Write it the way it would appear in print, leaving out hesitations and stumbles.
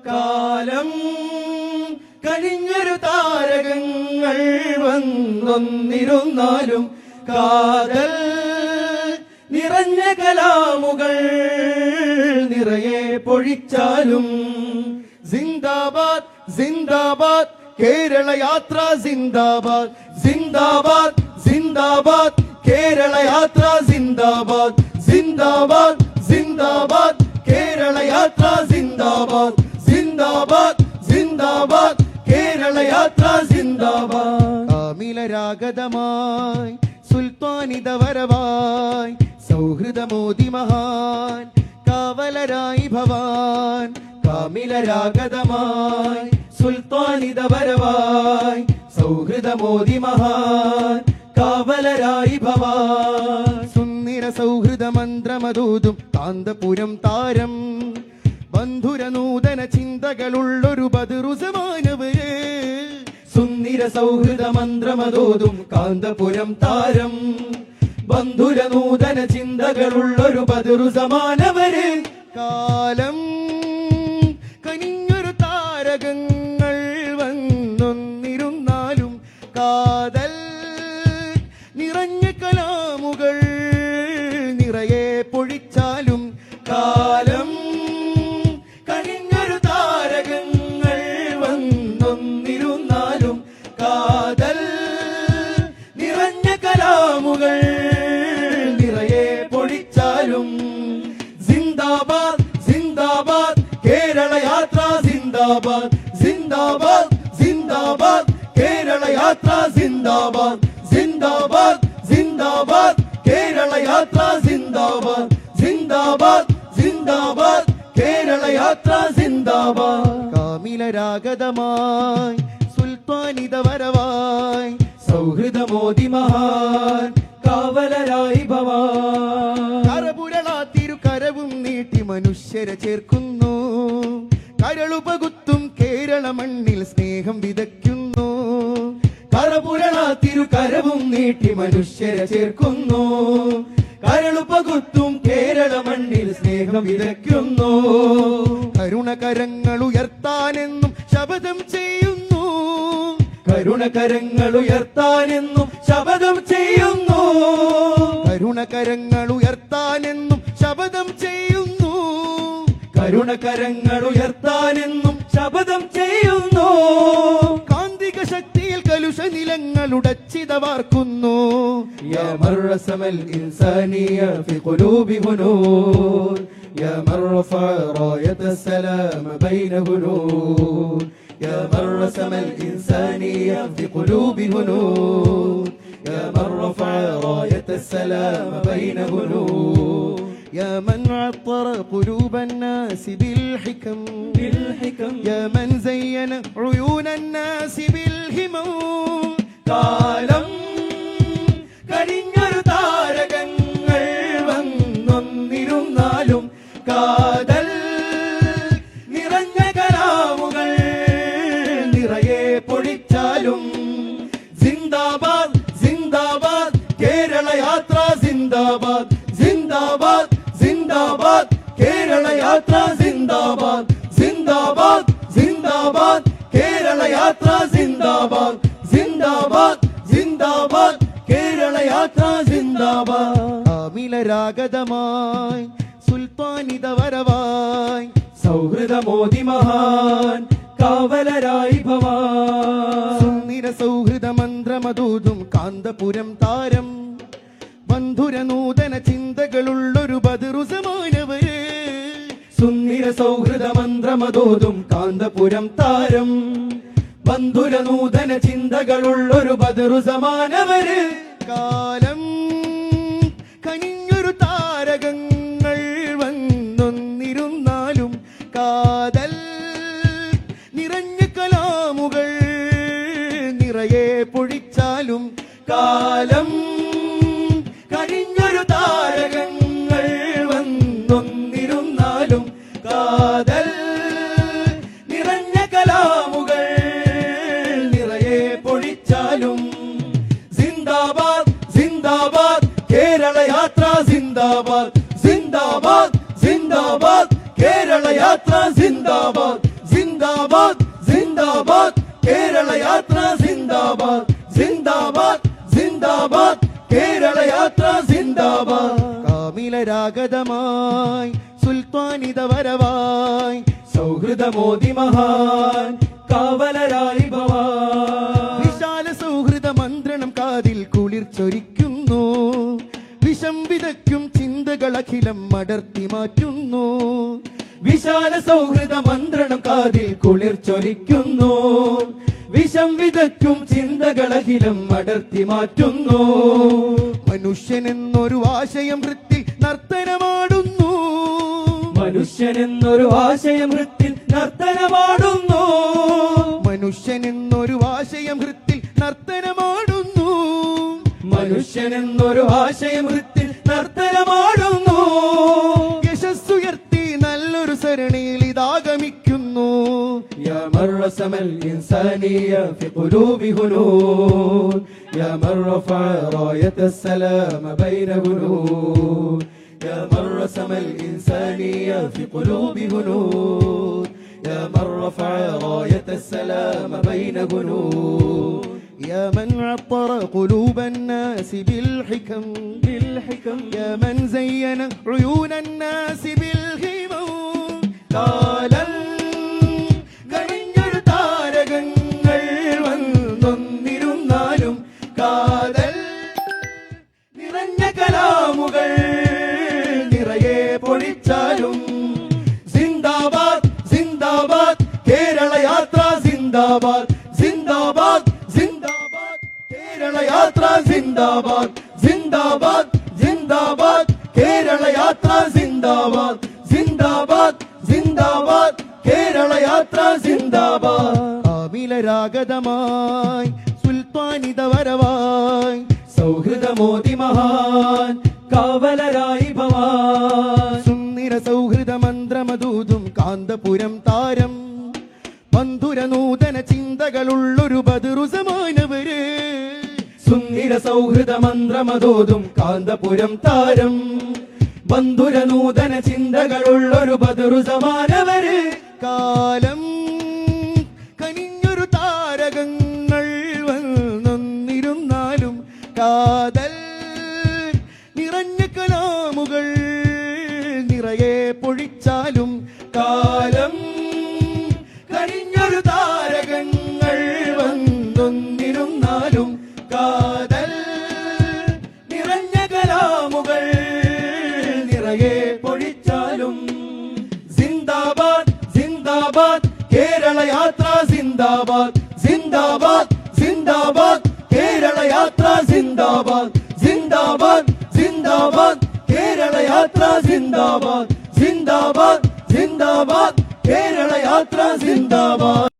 കാലം കഴിഞ്ഞൊരു താരകങ്ങൾ വന്നൊന്നിരുന്നാലും കാതൽ നിറഞ്ഞ കലാമുകൾ നിറയെ പൊഴിച്ചാലും സിന്ദാബാദ് സിന്ദാബാദ് കേരള യാത്ര സിന്ദാബാദ് സിന്ദാബാദ് സിന്ദാബാദ് കേരള യാത്ര സിന്ദാബാദ് സിന്ദാബാദ് സിന്ദാബാദ് കേരള യാത്ര സിന്ദാബാദ് സിന്ദാബാദ് സിന്ദാബാദ് കേരള യാത്ര സിന്ദാബാദ് കാമിലരാഗതമായി സുൽത്താനിത വരവായി സൗഹൃദമോദി മഹാൻ കാവലരായി ഭവാൻ കാമിലരാഗതമായി സുൽത്താനിത വരവായി സൗഹൃദമോദി മഹാൻ കാവലരായി ഭവാൻ സുന്ദര സൗഹൃദ മന്ത്രമതൂതും കാന്തപുരം താരം ബന്ധുര നൂതന ചിന്തകളുള്ളൊരു ബദറുസമാനവര് സുന്ദര സൗഹൃദ മന്ത്രമതൂതും കാന്തപുരം താരം ബന്ധുര നൂതന ചിന്തകളുള്ളൊരു ബദറുസമാനവര് കാലം കനിഞ്ഞൊരു താരകങ്ങൾ വന്നൊന്നിരുന്നാലും കാതൽ നിറഞ്ഞ കലാമുകൾ നിറയെ പൊഴിച്ചാലും കാലം കഴിഞ്ഞൊരു താരകങ്ങൾ വന്നൊന്നിരുന്നാലും കാതൽ നിറഞ്ഞ കലാമുകൾ നിറയെ പൊഴിച്ചാലും സിന്ദാബാദ് സിന്ദാബാദ് കേരള യാത്ര സിന്ദാബാദ് സിന്ദാബാദ് സിന്ദാബാദ് കേരള യാത്ര സിന്ദാബാദ് സിന്ദാബാദ് സിന്ദാബാദ് കേരള യാത്ര സിന്ദാബാദ് സിന്ദാബാദ് സിന്ദാബാദ് കേരള യാത്ര സിന്ദാബാദ് കാമിലരാഗതമായി സുൽത്താനിത വരവായി സൗഹൃദമോദി മഹാൻ കാവലരായി ഭവാൻ കരപുരളാത്തിരു കരവും നീട്ടി മനുഷ്യരെ ചേർക്കുന്നു കരളുപകുത്തും കേരള മണ്ണിൽ സ്നേഹം വിതയ്ക്കുന്നു കരപുരളാത്തിരു കരവും നീട്ടി മനുഷ്യരെ ചേർക്കുന്നു കരളുപകുത്തും കേരള മണ്ണിൽ സ്നേഹം വിതയ്ക്കുന്നു കരുണകരങ്ങൾ ഉയർത്താനെന്നും ശപഥം ചെയ്യുന്നു കരുണകരങ്ങൾ ഉയർത്താനെന്നും ശപഥം ചെയ്യുന്നു കരുണകരങ്ങൾ ഉയർത്താനെന്നും ശപഥം ചെയ്യുന്നു കരുണകരങ്ങൾ ഉയർത്താനെന്നും ശപഥം ചെയ്യുന്നു കാന്തിക ശക്തിയിൽ കലുഷ നിലങ്ങൾ ഉടച്ചിതവാർക്കുന്നു യാ മർറസമൽ ഇൻസാനിയ ഫി ഖുലൂബി ഹുനൂർ യാ മർറഫ റായത സലാം ബൈന ഹുനൂർ യാ മർറസമൽ ഇൻസാനിയ ഫി ഖുലൂബി ഹുനൂർ യാ മർറഫ റായത സലാം ബൈന ഹുനൂർ يا من عطر قلوب الناس بالحكم يا من زين عيون الناس بالهمم കാലം കഴിഞ്ഞൊരു താരകങ്ങൾ വന്നൊന്നിരുന്നാലും കാതൽ നിറഞ്ഞ കലാമുകൾ നിറയെ പൊഴിച്ചാലും സിന്ദാബാദ് സിന്ദാബാദ് കേരള യാത്ര സിന്ദാബാദ് സിന്ദാബാദ് സിന്ദാബാദ് കേരള യാത്ര സിന്ദാബാദ് സിന്ദാബാദ് സിന്ദാബാദ് കേരള യാത്ര സിന്ദാബാദ് സിന്ദാബാദ് സിന്ദാബാദ് കേരള യാത്ര സിന്ദാബാദ് കാമിലരാഗതമായി സുൽത്താനിത വരവായി സൗഹൃദമോദി മഹാൻ കാവലരായി ഭവാൻ സുന്ദര സൗഹൃദ മന്ത്രമതൂതും കാന്തപുരം താരം ബന്ധുര നൂതന ചിന്തകളുള്ളൊരു ബദറുസമാനവര് സുന്ദര സൗഹൃദ മന്ത്രമതോതും കാന്തപുരം താരം ബന്ധുര നൂതന ചിന്തകളുള്ളൊരു ബദറുസമാനവര് കാലം കനിഞ്ഞൊരു താരകങ്ങൾ വന്നൊന്നിരുന്നാലും കാതൽ നിറഞ്ഞ കലാമുകൾ നിറയെ പൊഴിച്ചാലും കാലം കഴിഞ്ഞൊരു താരകങ്ങൾ വന്നൊന്നിരുന്നാലും കാതൽ നിറഞ്ഞ കലാമുകൾ നിറയെ പൊഴിച്ചാലും സിന്ദാബാദ് സിന്ദാബാദ് കേരള യാത്ര സിന്ദാബാദ് സിന്ദാബാദ് സിന്ദാബാദ് കേരള യാത്ര സിന്ദാബാദ് കേരള യാത്ര സിന്ദാബാദ് സിന്ദാബാദ് സിന്ദാബാദ് കേരള യാത്ര സിന്ദാബാദ് കാമിലരാഗതമായി സുൽത്താനിത വരവായി സൗഹൃദമോദി മഹാൻ കാവലരായി ഭവാൻ വിശാല സൗഹൃദ മന്ത്രണം കാതിൽ കുളിർച്ചൊരിക്കുന്നു വിഷം വിതയ്ക്കും ചിന്തകളഖിലം അടർത്തി മാറ്റുന്നു വിശാല സൗഹൃദ മന്ത്രണം കാതിൽ കുളിർച്ചൊരിക്കുന്നു വിഷം വിതയ്ക്കും ചിന്തകളഖിലം അടർത്തി മാറ്റുന്നു മനുഷ്യനെന്നൊരു ആശയം വൃത്തിൽ നർത്തനമാടുന്നു മനുഷ്യനെന്നൊരു ആശയം വൃത്തിൽ നർത്തനമാടുന്നു മനുഷ്യനെന്നൊരു ആശയം വൃത്തിൽ നർത്തനമാടുന്നു മനുഷ്യനെന്നൊരു ആശയം വൃത്തിൽ നർത്തനമാടുന്നു യശസ്സുയർത്തി നല്ലൊരു സരണിയിൽ ഇതാഗമിക്കുന്നു യാ മർറസമൽ ഇൻസാനിയ ഫി ഖുലൂബി ഹുനൂൻ യാ മർറഫ റായത്തസ് സലാമ ബൈന ഹുനൂൻ യാ മർറസമൽ ഇൻസാനിയ ഫി ഖുലൂബി ഹുനൂൻ യാ മർറഫ റായത്തസ് സലാമ ബൈന ഹുനൂൻ يا من عطر قلوب الناس بالحكم يا من زين عيون الناس بالهمم കാലം കണിഞ്ഞൊരു താരകങ്ങൾ വന്നൊന്നിരുന്നാലും കാതൽ നിറഞ്ഞ കലാമുകൾ നിറയെ പൊഴിച്ചാലും സിന്ദാബാദ് സിന്ദാബാദ് കേരള യാത്ര സിന്ദാബാദ് സിന്ദാബാദ് സിന്ദാബാദ് കേരള യാത്ര സിന്ദാബാദ് സിന്ദാബാദ് സിന്ദാബാദ് കേരള യാത്ര സിന്ദാബാദ് സിന്ദാബാദ് സിന്ദാബാദ് കേരള യാത്ര സിന്ദാബാദ് കാമിലരാഗതമായി സുൽത്താനിത വരവായി സൗഹൃദമോദി മഹാൻ കാവലരായി ഭവാൻ സുന്ദര സൗഹൃദ മന്ത്രമദൂതും കാന്തപുരം താരം ബന്ധുര നൂതന ചിന്തകളുള്ളൊരു ബദറുസമാനവര് സുന്ദര സൗഹൃദ മന്ത്രമദൂതും കാന്തപുരം താരം ബന്ധുര നൂതന ചിന്തകളുള്ളൊരു ബദറുസമാനവര് കാലം കനിഞ്ഞൊരു താരകങ്ങൾ വന്നൊന്നിരുന്നാലും കാതൽ നിറഞ്ഞ കലാമുകൾ നിറയെ പൊഴിച്ചാലും കാലം കനിഞ്ഞൊരു താരകങ്ങൾ വന്നൊന്നിരുന്നാലും കാതൽ നിറഞ്ഞ കലാമുകൾ നിറയെ പൊഴിച്ചാലും സിന്ദാബാദ് സിന്ദാബാദ് കേരള യാത്ര സിന്ദാബാദ് സിന്ദാബാദ് സിന്ദാബാദ് കേരള യാത്ര സിന്ദാബാദ് സിന്ദാബാദ് സിന്ദാബാദ് കേരള യാത്ര സിന്ദാബാദ് സിന്ദാബാദ് സിന്ദാബാദ് കേരള യാത്ര സിന്ദാബാദ്